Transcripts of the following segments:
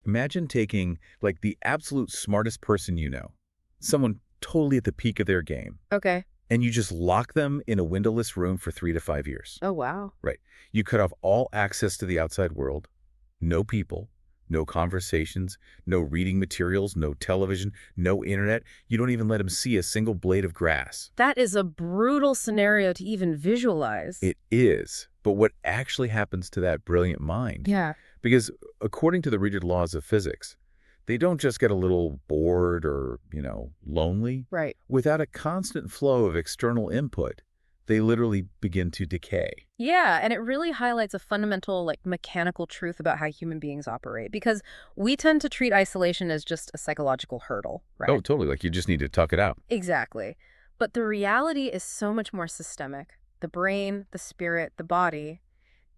Imagine taking, like, the absolute smartest person you know, someone totally at the peak of their game, Okay. and you just lock them in a windowless room for 3 to 5 years. Oh, wow. Right. You cut off all access to the outside world, no people, no conversations, no reading materials, no television, no internet. You don't even let them see a single blade of grass. That is a brutal scenario to even visualize. It is. But what actually happens to that brilliant mind? Yeah. Because according to the rigid laws of physics, they don't just get a little bored or, lonely. Right. Without a constant flow of external input, they literally begin to decay. Yeah, and it really highlights a fundamental, mechanical truth about how human beings operate, because we tend to treat isolation as just a psychological hurdle, right? Oh, totally. Like you just need to tuck it out. Exactly. But the reality is so much more systemic. The brain, the spirit, the body,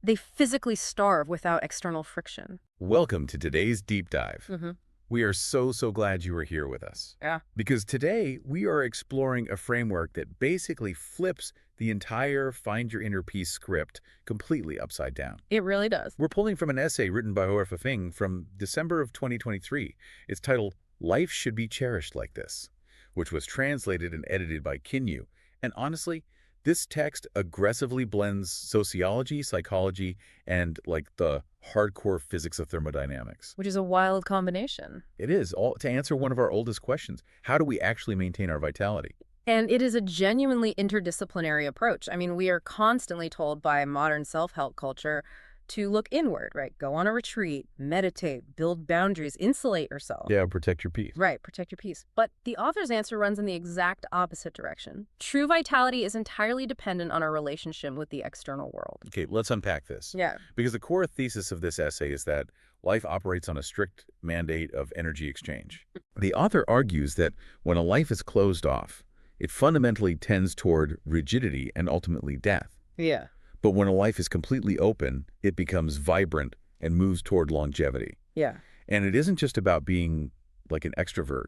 they physically starve without external friction. Welcome to today's deep dive. Mm-hmm. We are so glad you are here with us. Yeah. Because today we are exploring a framework that basically flips the entire Find Your Inner Peace script completely upside down. It really does. We're pulling from an essay written by Hua Feng from December of 2023. It's titled, Life Should Be Cherished Like This, which was translated and edited by Kinyu. And honestly, this text aggressively blends sociology, psychology, and the hardcore physics of thermodynamics. Which is a wild combination. It is, all to answer one of our oldest questions. How do we actually maintain our vitality? And it is a genuinely interdisciplinary approach. I mean, we are constantly told by modern self-help culture to look inward, right? Go on a retreat, meditate, build boundaries, insulate yourself. Yeah, protect your peace. Right, protect your peace. But the author's answer runs in the exact opposite direction. True vitality is entirely dependent on our relationship with the external world. Okay, let's unpack this. Yeah. Because the core thesis of this essay is that life operates on a strict mandate of energy exchange. The author argues that when a life is closed off, it fundamentally tends toward rigidity and ultimately death. Yeah. But when a life is completely open, it becomes vibrant and moves toward longevity. Yeah. And it isn't just about being like an extrovert.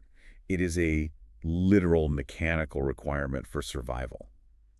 It is a literal mechanical requirement for survival.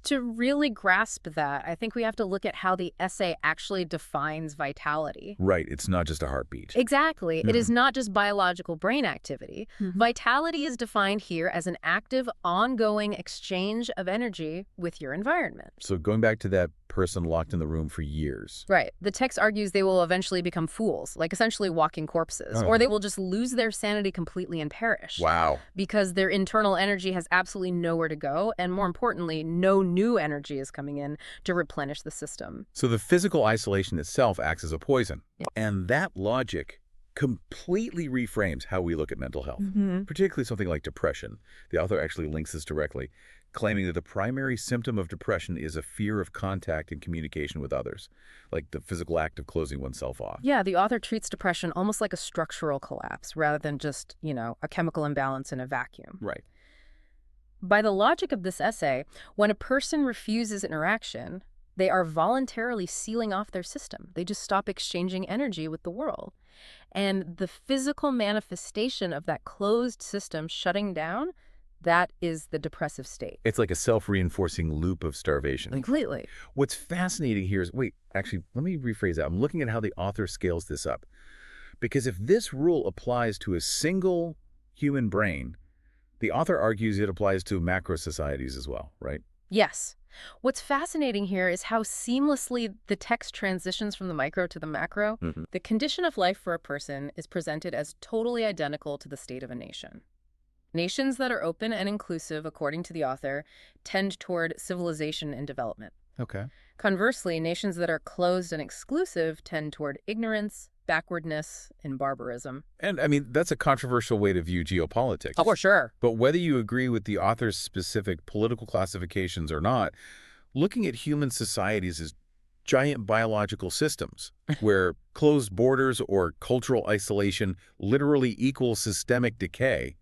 To really grasp that, I think we have to look at how the essay actually defines vitality. Right. It's not just a heartbeat. Exactly. It is not just biological brain activity. Vitality is defined here as an active, ongoing exchange of energy with your environment. So going back to that person locked in the room for years. Right. The text argues they will eventually become fools, like essentially walking corpses, or they will just lose their sanity completely and perish. Wow. Because their internal energy has absolutely nowhere to go, and more importantly, no new energy is coming in to replenish the system. So the physical isolation itself acts as a poison. Yeah. And that logic completely reframes how we look at mental health, particularly something like depression. The author actually links this directly, claiming that the primary symptom of depression is a fear of contact and communication with others, like the physical act of closing oneself off. Yeah, the author treats depression almost like a structural collapse rather than just, a chemical imbalance in a vacuum. Right. By the logic of this essay, when a person refuses interaction, they are voluntarily sealing off their system. They just stop exchanging energy with the world. And the physical manifestation of that closed system shutting down, that is the depressive state. It's like a self-reinforcing loop of starvation. Completely. What's fascinating here is, actually, let me rephrase that. I'm looking at how the author scales this up. Because if this rule applies to a single human brain, the author argues it applies to macro societies as well, right? Yes. What's fascinating here is how seamlessly the text transitions from the micro to the macro. The condition of life for a person is presented as totally identical to the state of a nation. Nations that are open and inclusive, according to the author, tend toward civilization and development. Okay. Conversely, nations that are closed and exclusive tend toward ignorance, backwardness, and barbarism. And, I mean, that's a controversial way to view geopolitics. Oh, for sure. But whether you agree with the author's specific political classifications or not, looking at human societies as giant biological systems where closed borders or cultural isolation literally equals systemic decay,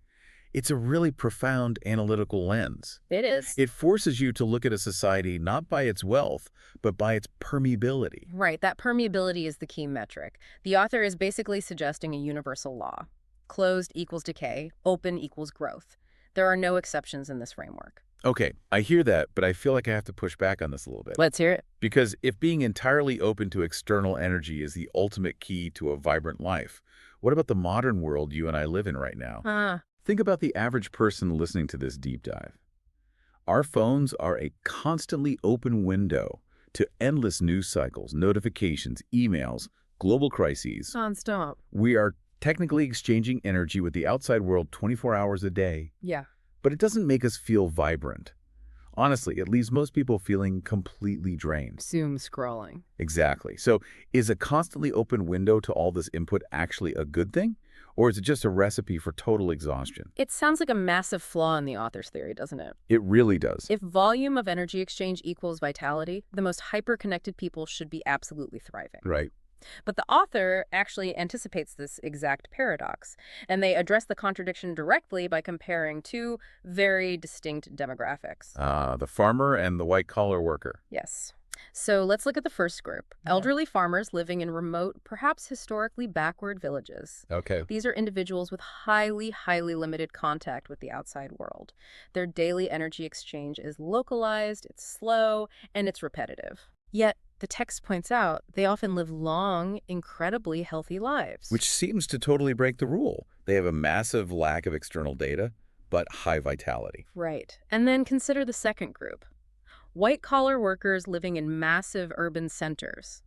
it's a really profound analytical lens. It is. It forces you to look at a society not by its wealth, but by its permeability. Right, that permeability is the key metric. The author is basically suggesting a universal law. Closed equals decay, open equals growth. There are no exceptions in this framework. Okay, I hear that, but I feel like I have to push back on this a little bit. Let's hear it. Because if being entirely open to external energy is the ultimate key to a vibrant life, What about the modern world you and I live in right now? Ah, Think about the average person listening to this deep dive. Our phones are a constantly open window to endless news cycles, notifications, emails, global crises. nonstop. We are technically exchanging energy with the outside world 24 hours a day, Yeah. but it doesn't make us feel vibrant. Honestly, it leaves most people feeling completely drained. Zoom scrolling. Exactly. So is a constantly open window to all this input actually a good thing? Or is it just a recipe for total exhaustion? It sounds like a massive flaw in the author's theory, doesn't it? It really does. If volume of energy exchange equals vitality, the most hyper-connected people should be absolutely thriving. Right. But the author actually anticipates this exact paradox, and they address the contradiction directly by comparing two very distinct demographics. The farmer and the white-collar worker. Yes. So let's look at the first group, elderly farmers living in remote, perhaps historically backward villages. Okay. These are individuals with highly limited contact with the outside world. Their daily energy exchange is localized, it's slow, and it's repetitive. Yet, the text points out they often live long, incredibly healthy lives. Which seems to totally break the rule. They have a massive lack of external data, but high vitality. Right. And then consider the second group. White-collar workers living in massive urban centers.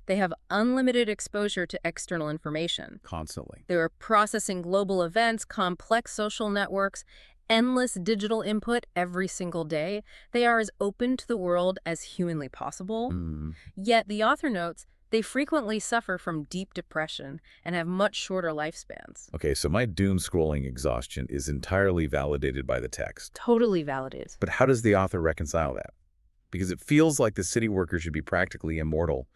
They have unlimited exposure to external information. Constantly. They are processing global events, complex social networks, endless digital input every single day. They are as open to the world as humanly possible. Yet, the author notes, they frequently suffer from deep depression and have much shorter lifespans. Okay, so my doom scrolling exhaustion is entirely validated by the text. Totally validated. But how does the author reconcile that? Because it feels like the city worker should be practically immortal,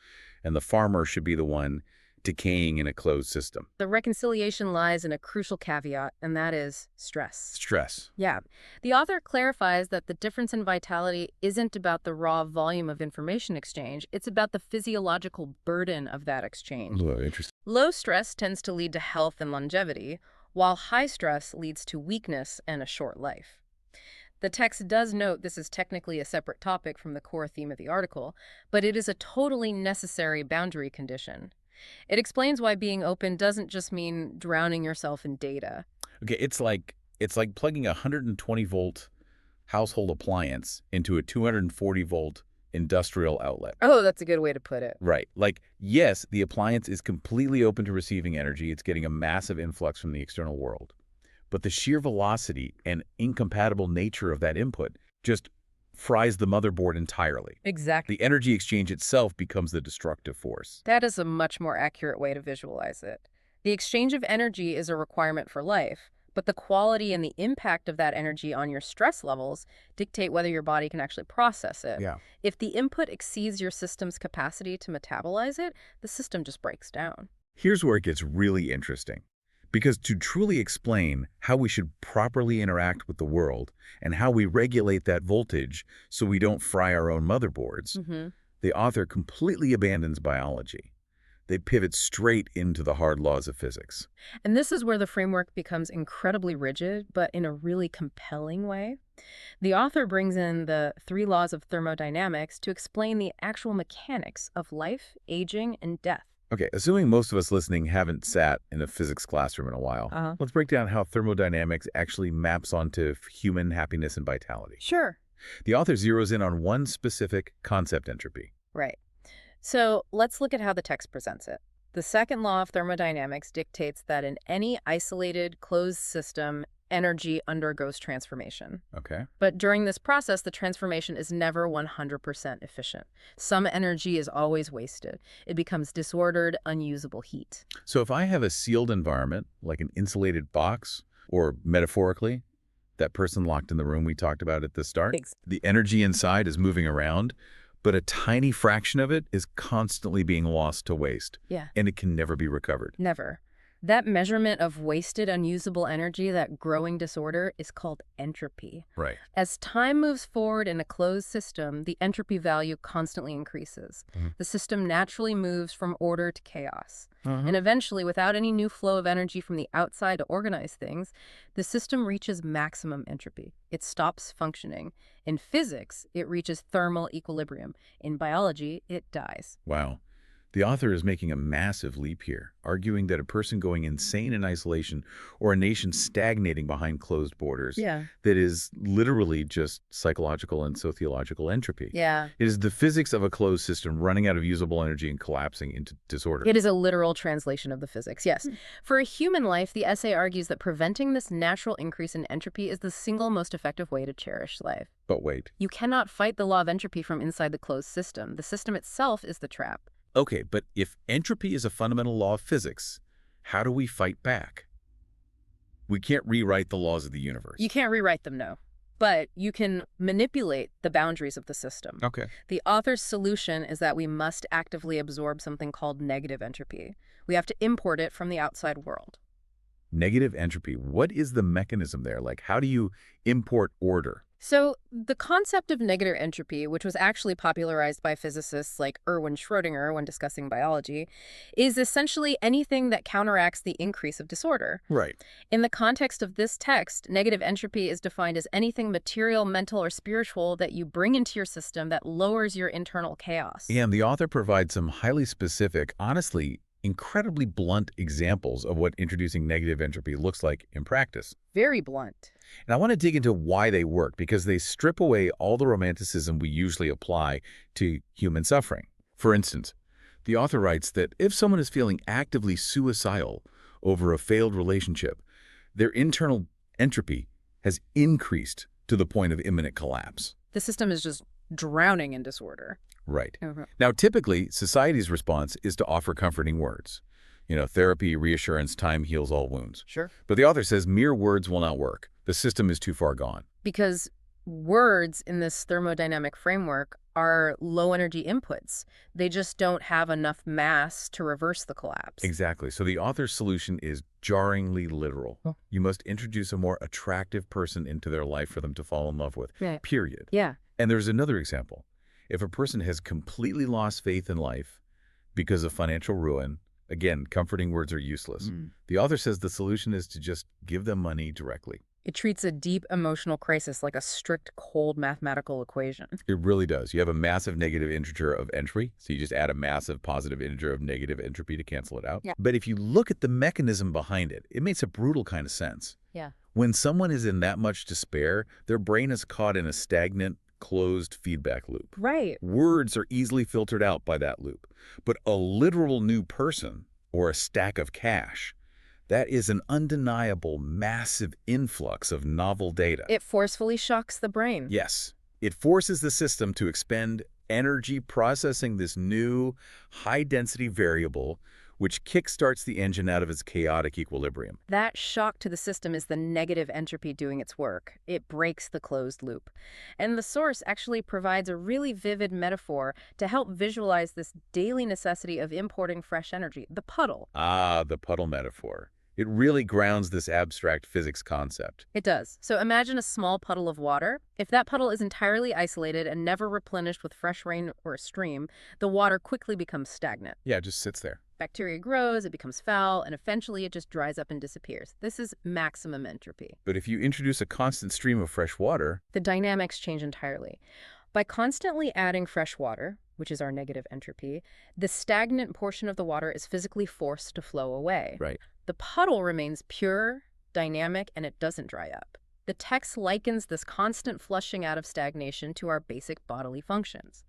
and the farmer should be the one decaying in a closed system. The reconciliation lies in a crucial caveat, and that is stress. Stress. Yeah. The author clarifies that the difference in vitality isn't about the raw volume of information exchange, it's about the physiological burden of that exchange. Oh, interesting. Low stress tends to lead to health and longevity, while high stress leads to weakness and a short life. The text does note this is technically a separate topic from the core theme of the article, but it is a totally necessary boundary condition. It explains why being open doesn't just mean drowning yourself in data. Okay, it's like plugging a 120-volt household appliance into a 240-volt industrial outlet. Oh, that's a good way to put it. Right. Like, yes, the appliance is completely open to receiving energy. It's getting a massive influx from the external world. But the sheer velocity and incompatible nature of that input just fries the motherboard entirely. Exactly. The energy exchange itself becomes the destructive force. That is a much more accurate way to visualize it. The exchange of energy is a requirement for life, but the quality and the impact of that energy on your stress levels dictate whether your body can actually process it. Yeah. If the input exceeds your system's capacity to metabolize it, the system just breaks down. Here's where it gets really interesting. Because to truly explain how we should properly interact with the world and how we regulate that voltage so we don't fry our own motherboards, the author completely abandons biology. They pivot straight into the hard laws of physics. And this is where the framework becomes incredibly rigid, but in a really compelling way. The author brings in the 3 laws of thermodynamics to explain the actual mechanics of life, aging, and death. Okay, assuming most of us listening haven't sat in a physics classroom in a while, let's break down how thermodynamics actually maps onto human happiness and vitality. Sure. The author zeroes in on one specific concept: entropy. Right. So let's look at how the text presents it. The second law of thermodynamics dictates that in any isolated, closed system, energy undergoes transformation. Okay. But during this process, the transformation is never 100% efficient. Some energy is always wasted. It becomes disordered, unusable heat. So if I have a sealed environment, like an insulated box, or metaphorically, that person locked in the room we talked about at the start, the energy inside is moving around, but a tiny fraction of it is constantly being lost to waste. Yeah. And it can never be recovered. Never. That measurement of wasted, unusable energy, that growing disorder, is called entropy. Right. As time moves forward in a closed system, the entropy value constantly increases. The system naturally moves from order to chaos. And eventually, without any new flow of energy from the outside to organize things, the system reaches maximum entropy. It stops functioning. In physics, it reaches thermal equilibrium. In biology, it dies. Wow. The author is making a massive leap here, arguing that a person going insane in isolation or a nation stagnating behind closed borders, Yeah. that is literally just psychological and sociological entropy. Yeah. It is the physics of a closed system running out of usable energy and collapsing into disorder. It is a literal translation of the physics, yes. For a human life, the essay argues that preventing this natural increase in entropy is the single most effective way to cherish life. But wait. You cannot fight the law of entropy from inside the closed system. The system itself is the trap. Okay, but if entropy is a fundamental law of physics, how do we fight back? We can't rewrite the laws of the universe. You can't rewrite them, no. But you can manipulate the boundaries of the system. Okay. The author's solution is that we must actively absorb something called negative entropy. We have to import it from the outside world. Negative entropy. What is the mechanism there? Like, how do you import order? So the concept of negative entropy, which was actually popularized by physicists like Erwin Schrödinger when discussing biology, is essentially anything that counteracts the increase of disorder. Right. In the context of this text, negative entropy is defined as anything material, mental, or spiritual that you bring into your system that lowers your internal chaos. And the author provides some highly specific, honestly, incredibly blunt examples of what introducing negative entropy looks like in practice. Very blunt. And I want to dig into why they work, because they strip away all the romanticism we usually apply to human suffering. For instance, the author writes that if someone is feeling actively suicidal over a failed relationship, their internal entropy has increased to the point of imminent collapse. The system is just drowning in disorder. Right. Uh-huh. Now, typically, society's response is to offer comforting words. Therapy, reassurance, time heals all wounds. Sure. But the author says mere words will not work. The system is too far gone. Because words in this thermodynamic framework are low-energy inputs. They just don't have enough mass to reverse the collapse. Exactly. So the author's solution is jarringly literal. Oh. You must introduce a more attractive person into their life for them to fall in love with, Yeah. period. Yeah. And there's another example. If a person has completely lost faith in life because of financial ruin, again, comforting words are useless. The author says the solution is to just give them money directly. It treats a deep emotional crisis like a strict, cold mathematical equation. It really does. You have a massive negative integer of entropy, so you just add a massive positive integer of negative entropy to cancel it out. Yeah. But if you look at the mechanism behind it, it makes a brutal kind of sense. Yeah. When someone is in that much despair, their brain is caught in a stagnant, closed feedback loop. Right. Words are easily filtered out by that loop. But a literal new person or a stack of cash, that is an undeniable, massive influx of novel data. It forcefully shocks the brain. Yes. It forces the system to expend energy processing this new, high-density variable, which kickstarts the engine out of its chaotic equilibrium. That shock to the system is the negative entropy doing its work. It breaks the closed loop. And the source actually provides a really vivid metaphor to help visualize this daily necessity of importing fresh energy, the puddle. Ah, the puddle metaphor. It really grounds this abstract physics concept. It does. So imagine a small puddle of water. If that puddle is entirely isolated and never replenished with fresh rain or a stream, the water quickly becomes stagnant. Yeah, it just sits there. Bacteria grows, it becomes foul, and eventually it just dries up and disappears. This is maximum entropy. But if you introduce a constant stream of fresh water, The dynamics change entirely. By constantly adding fresh water, which is our negative entropy, the stagnant portion of the water is physically forced to flow away. right? The puddle remains pure, dynamic, and it doesn't dry up. The text likens this constant flushing out of stagnation to our basic bodily functions.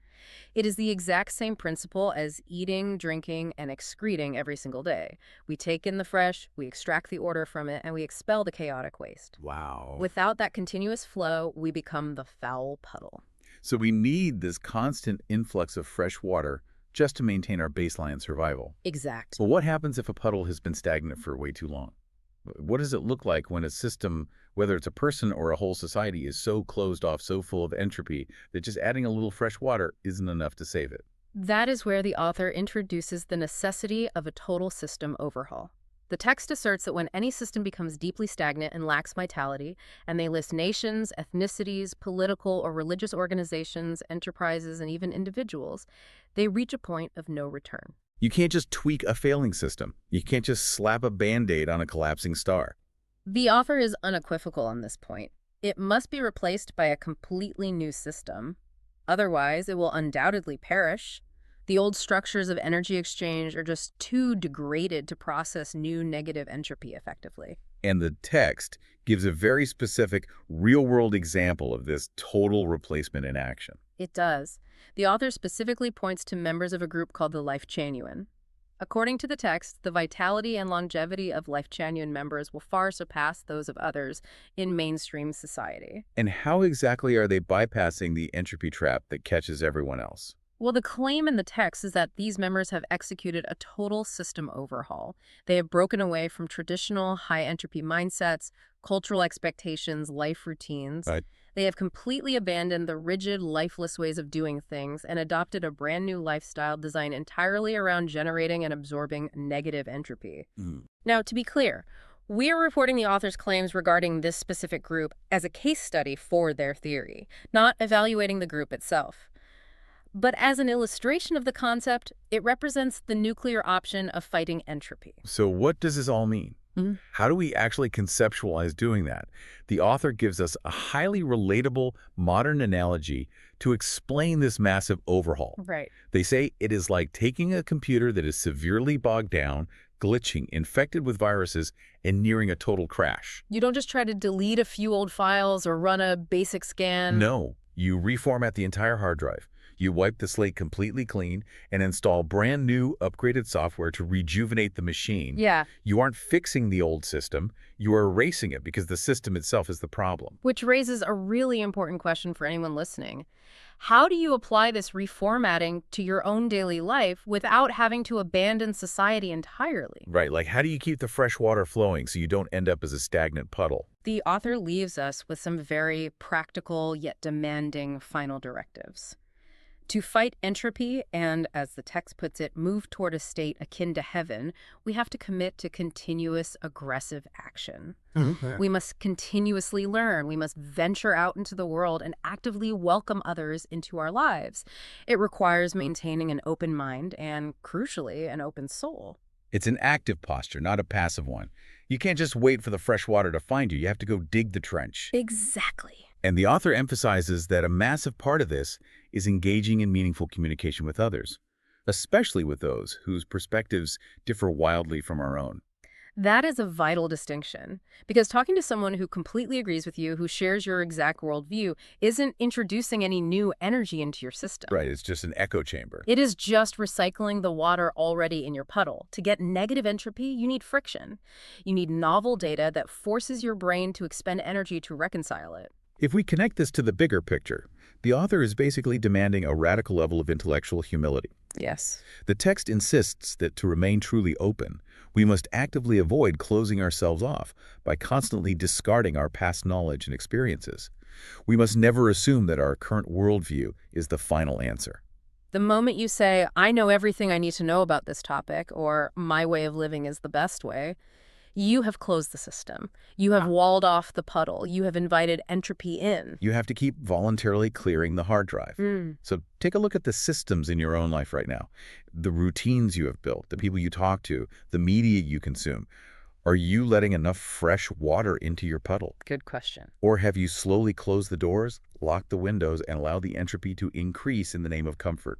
It is the exact same principle as eating, drinking, and excreting every single day. We take in the fresh, we extract the order from it, and we expel the chaotic waste. Wow. Without that continuous flow, we become the foul puddle. So we need this constant influx of fresh water just to maintain our baseline survival. Exact. But what happens if a puddle has been stagnant for way too long? What does it look like when a system, whether it's a person or a whole society, is so closed off, so full of entropy, that just adding a little fresh water isn't enough to save it? That is where the author introduces the necessity of a total system overhaul. The text asserts that when any system becomes deeply stagnant and lacks vitality, and they list nations, ethnicities, political or religious organizations, enterprises, and even individuals, they reach a point of no return. You can't just tweak a failing system. You can't just slap a Band-Aid on a collapsing star. The author is unequivocal on this point. It must be replaced by a completely new system. Otherwise, it will undoubtedly perish. The old structures of energy exchange are just too degraded to process new negative entropy effectively. And the text gives a very specific real-world example of this total replacement in action. It does. The author specifically points to members of a group called the Lifechanyuan. According to the text, the vitality and longevity of Lifechanyuan members will far surpass those of others in mainstream society. And how exactly are they bypassing the entropy trap that catches everyone else? Well, the claim in the text is that these members have executed a total system overhaul. They have broken away from traditional high-entropy mindsets, cultural expectations, life routines. Right. They have completely abandoned the rigid, lifeless ways of doing things and adopted a brand new lifestyle designed entirely around generating and absorbing negative entropy. Now, to be clear, we are reporting the author's claims regarding this specific group as a case study for their theory, not evaluating the group itself. But as an illustration of the concept, it represents the nuclear option of fighting entropy. So what does this all mean? How do we actually conceptualize doing that? The author gives us a highly relatable modern analogy to explain this massive overhaul. Right. They say it is like taking a computer that is severely bogged down, glitching, infected with viruses, and nearing a total crash. You don't just try to delete a few old files or run a basic scan. No, you reformat the entire hard drive. You wipe the slate completely clean and install brand new, upgraded software to rejuvenate the machine. Yeah. You aren't fixing the old system, you are erasing it because the system itself is the problem. Which raises a really important question for anyone listening. How do you apply this reformatting to your own daily life without having to abandon society entirely? Right, like how do you keep the fresh water flowing so you don't end up as a stagnant puddle? The author leaves us with some very practical yet demanding final directives. To fight entropy and, as the text puts it, move toward a state akin to heaven, we have to commit to continuous aggressive action. We must continuously learn. We must venture out into the world and actively welcome others into our lives. It requires maintaining an open mind and, crucially, an open soul. It's an active posture, not a passive one. You can't just wait for the fresh water to find you. You have to go dig the trench. Exactly. And the author emphasizes that a massive part of this is engaging in meaningful communication with others, especially with those whose perspectives differ wildly from our own. That is a vital distinction, because talking to someone who completely agrees with you, who shares your exact worldview, isn't introducing any new energy into your system. Right, it's just an echo chamber. It is just recycling the water already in your puddle. To get negative entropy, you need friction. You need novel data that forces your brain to expend energy to reconcile it. If we connect this to the bigger picture, the author is basically demanding a radical level of intellectual humility. Yes. The text insists that to remain truly open, we must actively avoid closing ourselves off by constantly discarding our past knowledge and experiences. We must never assume that our current worldview is the final answer. The moment you say, I know everything I need to know about this topic, or my way of living is the best way, you have closed the system. You have walled off the puddle. You have invited entropy in. You have to keep voluntarily clearing the hard drive. So take a look at the systems in your own life right now. The routines you have built, the people you talk to, the media you consume. Are you letting enough fresh water into your puddle? Good question. Or have you slowly closed the doors, locked the windows, and allowed the entropy to increase in the name of comfort?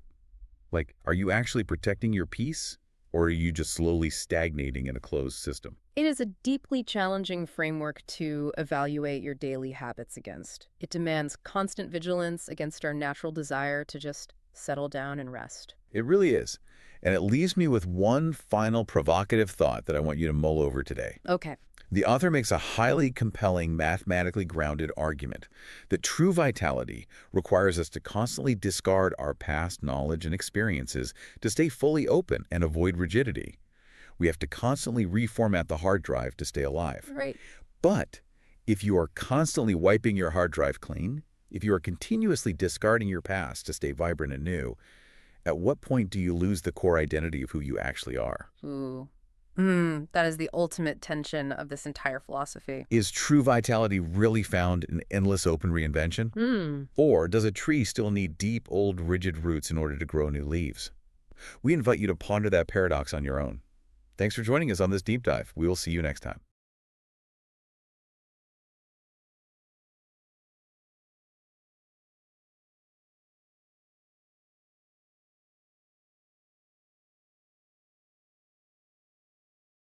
Like, are you actually protecting your peace? Or are you just slowly stagnating in a closed system? It is a deeply challenging framework to evaluate your daily habits against. It demands constant vigilance against our natural desire to just settle down and rest. It really is. And it leaves me with one final provocative thought that I want you to mull over today. Okay. The author makes a highly compelling, mathematically grounded argument that true vitality requires us to constantly discard our past knowledge and experiences to stay fully open and avoid rigidity. We have to constantly reformat the hard drive to stay alive. Right. But if you are constantly wiping your hard drive clean, if you are continuously discarding your past to stay vibrant and new, at what point do you lose the core identity of who you actually are? Ooh. That is the ultimate tension of this entire philosophy. Is true vitality really found in endless open reinvention? Or does a tree still need deep, old, rigid roots in order to grow new leaves? We invite you to ponder that paradox on your own. Thanks for joining us on this deep dive. We will see you next time.